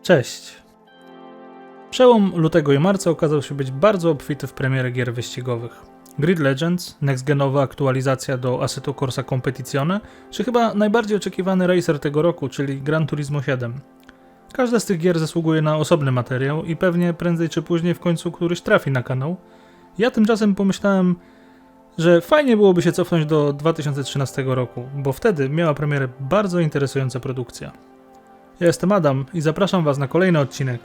Cześć! Przełom lutego i marca okazał się być bardzo obfity w premiery gier wyścigowych. Grid Legends, next-genowa aktualizacja do Assetto Corsa Competizione, czy chyba najbardziej oczekiwany racer tego roku, czyli Gran Turismo 7. Każda z tych gier zasługuje na osobny materiał i pewnie prędzej czy później w końcu któryś trafi na kanał. Ja tymczasem pomyślałem, że fajnie byłoby się cofnąć do 2013 roku, bo wtedy miała premierę bardzo interesująca produkcja. Ja jestem Adam i zapraszam Was na kolejny odcinek.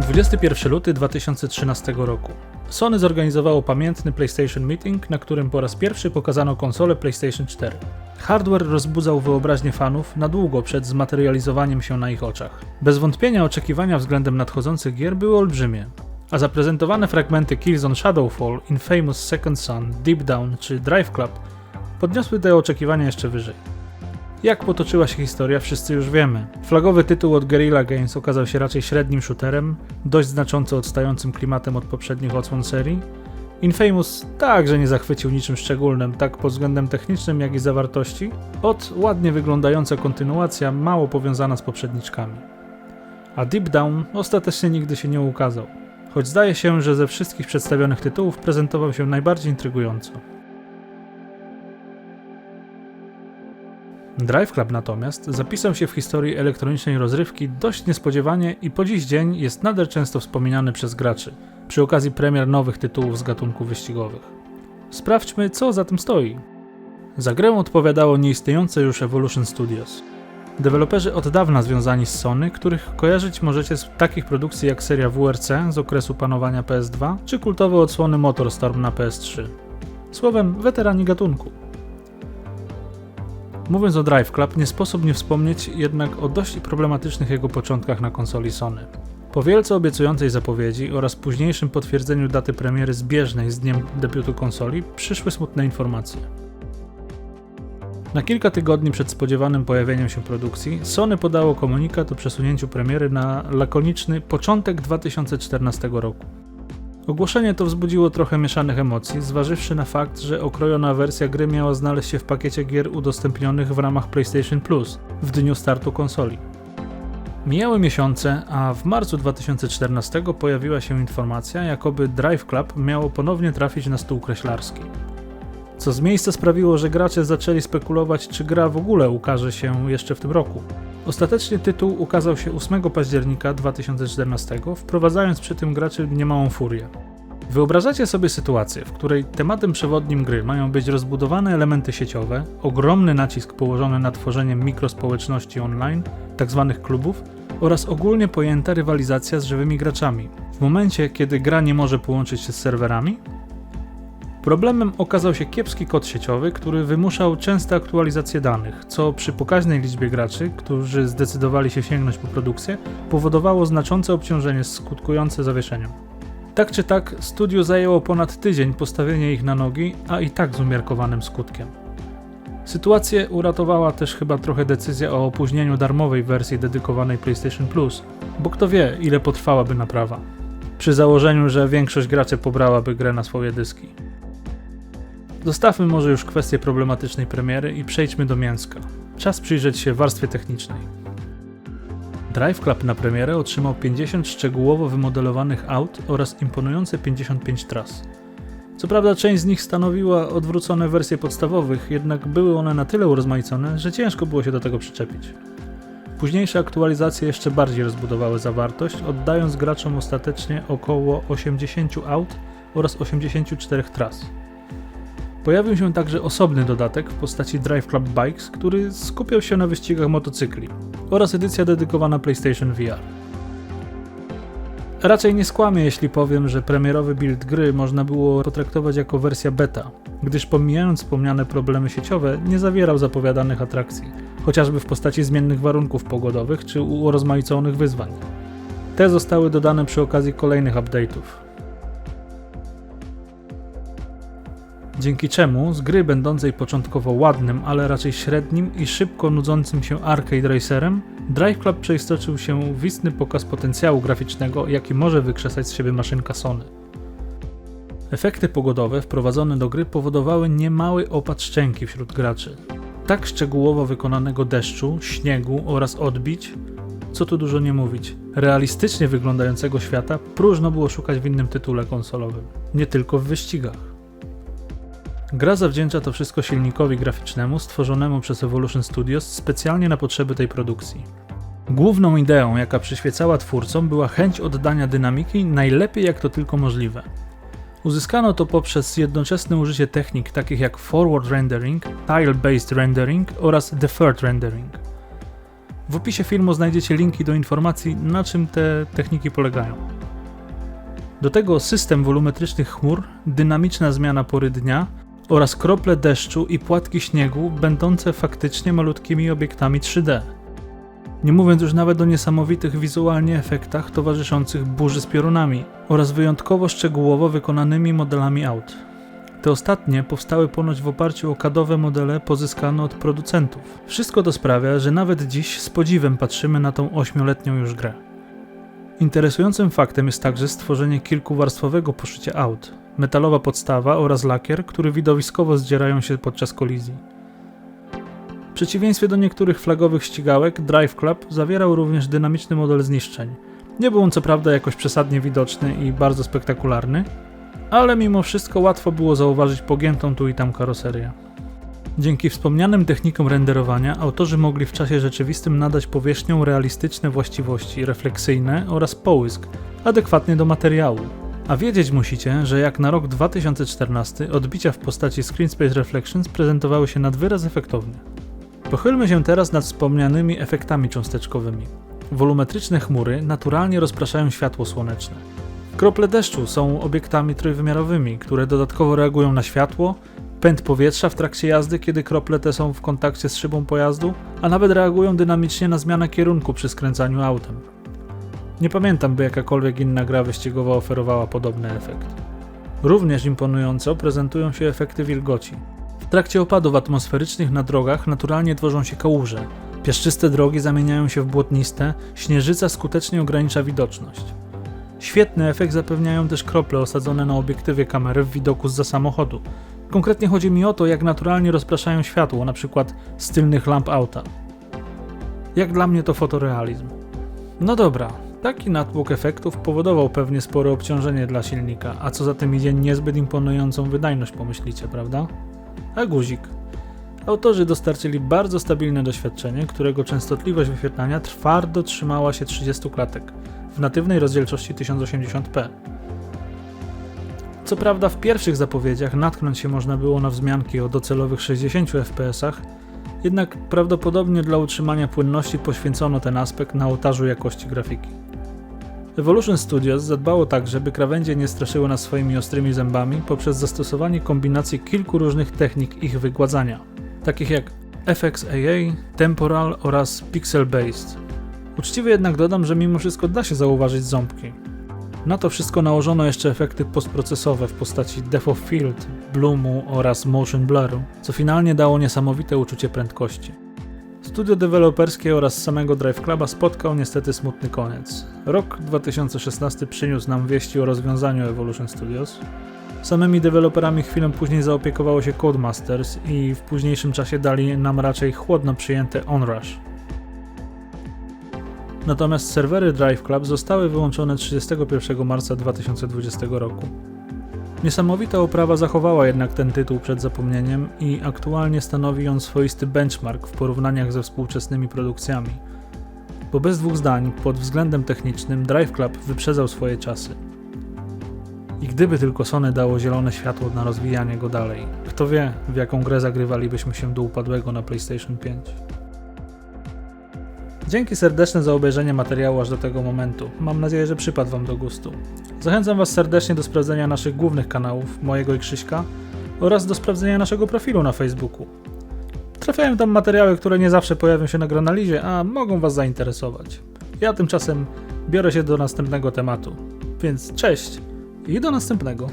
...21 luty 2013 roku. Sony zorganizowało pamiętny PlayStation Meeting, na którym po raz pierwszy pokazano konsolę PlayStation 4. Hardware rozbudzał wyobraźnię fanów na długo przed zmaterializowaniem się na ich oczach. Bez wątpienia oczekiwania względem nadchodzących gier były olbrzymie, a zaprezentowane fragmenty Killzone Shadowfall, Infamous Second Son, Deep Down czy Drive Club podniosły te oczekiwania jeszcze wyżej. Jak potoczyła się historia, wszyscy już wiemy. Flagowy tytuł od Guerrilla Games okazał się raczej średnim shooterem, dość znacząco odstającym klimatem od poprzednich odsłon serii. Infamous także nie zachwycił niczym szczególnym, tak pod względem technicznym, jak i zawartości. Ładnie wyglądająca kontynuacja, mało powiązana z poprzedniczkami. A Deep Down ostatecznie nigdy się nie ukazał, choć zdaje się, że ze wszystkich przedstawionych tytułów prezentował się najbardziej intrygująco. Drive Club natomiast zapisał się w historii elektronicznej rozrywki dość niespodziewanie i po dziś dzień jest nader często wspominany przez graczy, przy okazji premier nowych tytułów z gatunków wyścigowych. Sprawdźmy, co za tym stoi. Za grę odpowiadało nieistniejące już Evolution Studios. Deweloperzy od dawna związani z Sony, których kojarzyć możecie z takich produkcji jak seria WRC z okresu panowania PS2, czy kultowe odsłony MotorStorm na PS3. Słowem, weterani gatunku. Mówiąc o Drive Club, nie sposób nie wspomnieć jednak o dość problematycznych jego początkach na konsoli Sony. Po wielce obiecującej zapowiedzi oraz późniejszym potwierdzeniu daty premiery zbieżnej z dniem debiutu konsoli, przyszły smutne informacje. Na kilka tygodni przed spodziewanym pojawieniem się produkcji, Sony podało komunikat o przesunięciu premiery na lakoniczny początek 2014 roku. Ogłoszenie to wzbudziło trochę mieszanych emocji, zważywszy na fakt, że okrojona wersja gry miała znaleźć się w pakiecie gier udostępnionych w ramach PlayStation Plus w dniu startu konsoli. Mijały miesiące, a w marcu 2014 pojawiła się informacja, jakoby Drive Club miało ponownie trafić na stół kreślarski. Co z miejsca sprawiło, że gracze zaczęli spekulować, czy gra w ogóle ukaże się jeszcze w tym roku. Ostatecznie tytuł ukazał się 8 października 2014, wprowadzając przy tym graczy niemałą furię. Wyobrażacie sobie sytuację, w której tematem przewodnim gry mają być rozbudowane elementy sieciowe, ogromny nacisk położony na tworzenie mikrospołeczności online, tzw. klubów oraz ogólnie pojęta rywalizacja z żywymi graczami, w momencie kiedy gra nie może połączyć się z serwerami? Problemem okazał się kiepski kod sieciowy, który wymuszał częste aktualizacje danych, co przy pokaźnej liczbie graczy, którzy zdecydowali się sięgnąć po produkcję, powodowało znaczące obciążenie skutkujące zawieszeniem. Tak czy tak, studiu zajęło ponad tydzień postawienie ich na nogi, a i tak z umiarkowanym skutkiem. Sytuację uratowała też chyba trochę decyzja o opóźnieniu darmowej wersji dedykowanej PlayStation Plus, bo kto wie, ile potrwałaby naprawa. Przy założeniu, że większość graczy pobrałaby grę na swoje dyski. Zostawmy może już kwestię problematycznej premiery i przejdźmy do mięska. Czas przyjrzeć się warstwie technicznej. Drive Club na premierę otrzymał 50 szczegółowo wymodelowanych aut oraz imponujące 55 tras. Co prawda część z nich stanowiła odwrócone wersje podstawowych, jednak były one na tyle urozmaicone, że ciężko było się do tego przyczepić. Późniejsze aktualizacje jeszcze bardziej rozbudowały zawartość, oddając graczom ostatecznie około 80 aut oraz 84 tras. Pojawił się także osobny dodatek w postaci Drive Club Bikes, który skupiał się na wyścigach motocykli, oraz edycja dedykowana PlayStation VR. Raczej nie skłamię, jeśli powiem, że premierowy build gry można było potraktować jako wersja beta, gdyż pomijając wspomniane problemy sieciowe, nie zawierał zapowiadanych atrakcji, chociażby w postaci zmiennych warunków pogodowych czy urozmaiconych wyzwań. Te zostały dodane przy okazji kolejnych update'ów. Dzięki czemu z gry będącej początkowo ładnym, ale raczej średnim i szybko nudzącym się arcade racerem, Drive Club przeistoczył się w istny pokaz potencjału graficznego, jaki może wykrzesać z siebie maszynka Sony. Efekty pogodowe wprowadzone do gry powodowały niemały opad szczęki wśród graczy. Tak szczegółowo wykonanego deszczu, śniegu oraz odbić, co tu dużo nie mówić, realistycznie wyglądającego świata próżno było szukać w innym tytule konsolowym, nie tylko w wyścigach. Gra zawdzięcza to wszystko silnikowi graficznemu stworzonemu przez Evolution Studios specjalnie na potrzeby tej produkcji. Główną ideą, jaka przyświecała twórcom, była chęć oddania dynamiki najlepiej jak to tylko możliwe. Uzyskano to poprzez jednoczesne użycie technik takich jak forward rendering, tile-based rendering oraz deferred rendering. W opisie filmu znajdziecie linki do informacji, na czym te techniki polegają. Do tego system wolumetrycznych chmur, dynamiczna zmiana pory dnia oraz krople deszczu i płatki śniegu będące faktycznie malutkimi obiektami 3D. Nie mówiąc już nawet o niesamowitych wizualnie efektach towarzyszących burzy z piorunami oraz wyjątkowo szczegółowo wykonanymi modelami aut. Te ostatnie powstały ponoć w oparciu o CAD-owe modele pozyskane od producentów. Wszystko to sprawia, że nawet dziś z podziwem patrzymy na tą 8-letnią już grę. Interesującym faktem jest także stworzenie kilkuwarstwowego poszycia aut, metalowa podstawa oraz lakier, które widowiskowo zdzierają się podczas kolizji. W przeciwieństwie do niektórych flagowych ścigałek, Drive Club zawierał również dynamiczny model zniszczeń. Nie był on co prawda jakoś przesadnie widoczny i bardzo spektakularny, ale mimo wszystko łatwo było zauważyć pogiętą tu i tam karoserię. Dzięki wspomnianym technikom renderowania autorzy mogli w czasie rzeczywistym nadać powierzchniom realistyczne właściwości refleksyjne oraz połysk, adekwatnie do materiału. A wiedzieć musicie, że jak na rok 2014 odbicia w postaci Screen Space Reflections prezentowały się nad wyraz efektownie. Pochylmy się teraz nad wspomnianymi efektami cząsteczkowymi. Wolumetryczne chmury naturalnie rozpraszają światło słoneczne. Krople deszczu są obiektami trójwymiarowymi, które dodatkowo reagują na światło, pęd powietrza w trakcie jazdy, kiedy krople te są w kontakcie z szybą pojazdu, a nawet reagują dynamicznie na zmianę kierunku przy skręcaniu autem. Nie pamiętam, by jakakolwiek inna gra wyścigowa oferowała podobny efekt. Również imponująco prezentują się efekty wilgoci. W trakcie opadów atmosferycznych na drogach naturalnie tworzą się kałuże. Piaszczyste drogi zamieniają się w błotniste, śnieżyca skutecznie ogranicza widoczność. Świetny efekt zapewniają też krople osadzone na obiektywie kamery w widoku zza samochodu. Konkretnie chodzi mi o to, jak naturalnie rozpraszają światło, np. z tylnych lamp auta. Jak dla mnie to fotorealizm. No dobra, taki natłok efektów powodował pewnie spore obciążenie dla silnika, a co za tym idzie niezbyt imponującą wydajność, pomyślicie, prawda? A guzik. Autorzy dostarczyli bardzo stabilne doświadczenie, którego częstotliwość wyświetlania twardo trzymała się 30 klatek w natywnej rozdzielczości 1080p. Co prawda w pierwszych zapowiedziach natknąć się można było na wzmianki o docelowych 60 fps, jednak prawdopodobnie dla utrzymania płynności poświęcono ten aspekt na ołtarzu jakości grafiki. Evolution Studios zadbało także, by krawędzie nie straszyły nas swoimi ostrymi zębami poprzez zastosowanie kombinacji kilku różnych technik ich wygładzania, takich jak FXAA, Temporal oraz Pixel Based. Uczciwie jednak dodam, że mimo wszystko da się zauważyć ząbki. Na to wszystko nałożono jeszcze efekty postprocesowe w postaci Depth of Field, Bloomu oraz Motion Bluru, co finalnie dało niesamowite uczucie prędkości. Studio deweloperskie oraz samego Drive Cluba spotkał niestety smutny koniec. Rok 2016 przyniósł nam wieści o rozwiązaniu Evolution Studios. Samymi deweloperami chwilę później zaopiekowało się Codemasters i w późniejszym czasie dali nam raczej chłodno przyjęte Onrush. Natomiast serwery Drive Club zostały wyłączone 31 marca 2020 roku. Niesamowita oprawa zachowała jednak ten tytuł przed zapomnieniem i aktualnie stanowi on swoisty benchmark w porównaniach ze współczesnymi produkcjami. Bo bez dwóch zdań, pod względem technicznym Drive Club wyprzedzał swoje czasy. I gdyby tylko Sony dało zielone światło na rozwijanie go dalej, kto wie, w jaką grę zagrywalibyśmy się do upadłego na PlayStation 5. Dzięki serdeczne za obejrzenie materiału aż do tego momentu. Mam nadzieję, że przypadł Wam do gustu. Zachęcam Was serdecznie do sprawdzenia naszych głównych kanałów, mojego i Krzyśka, oraz do sprawdzenia naszego profilu na Facebooku. Trafiają tam materiały, które nie zawsze pojawią się na Granalizie, a mogą Was zainteresować. Ja tymczasem biorę się do następnego tematu. Więc cześć i do następnego.